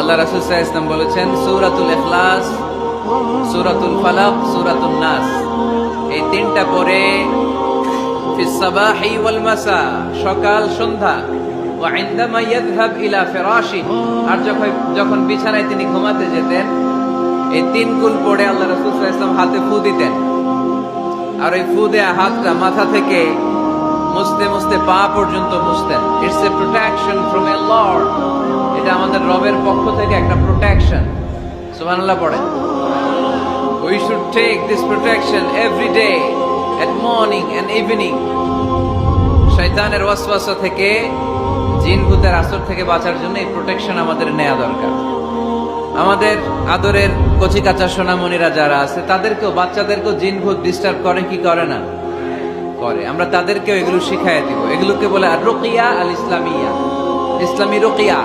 আল্লাহ রাসূল সাল্লাল্লাহু আলাইহি ওয়াসাল্লাম বলেছেন, সূরাতুল ইখলাস, সূরাতুল ফালাক, সূরাতুন নাস, এই তিনটা পড়ে ফিস সাবাহি ওয়াল মাসা, সকাল সন্ধ্যা, ওয়া ইনদামা ইয়াযহাব ইলা ফিরাশিহি, আর যখন বিছানায় তিনি ঘুমাতে যেতেন, এই তিন কুল পড়ে আল্লাহ রাসূল সাল্লাল্লাহু আলাইহি ওয়াসাল্লাম হাতে ফু দিতেন। আর ওই ফু দেয়া হাতটা মাথা থেকে মুছতে মুছতে পা পর্যন্ত মুছতেন। It's a protection from a lord, এটা আমাদের রবের পক্ষ থেকে একটা প্রোটেকশন। সুবহানাল্লাহ পড়েন। We should take this protection every day at morning and evening. শয়তানের ওয়াসওয়াসা থেকে, জিন ভূতের আসর থেকে বাঁচার জন্য এই প্রোটেকশন আমাদের নেওয়া দরকার। আমাদের আদরের কচি কাঁচা সোনামণিরা যারা আছে, তাদেরকেও, বাচ্চাদেরকেও জিন ভূত ডিস্টার্ব করে কি করে না? করে। আমরা তাদেরকেও এগুলো শিখাইয়া দিব। এগুলোকে বলে আর রুকিয়া আল ইসলামিয়া, ইসলামী রুকিয়া।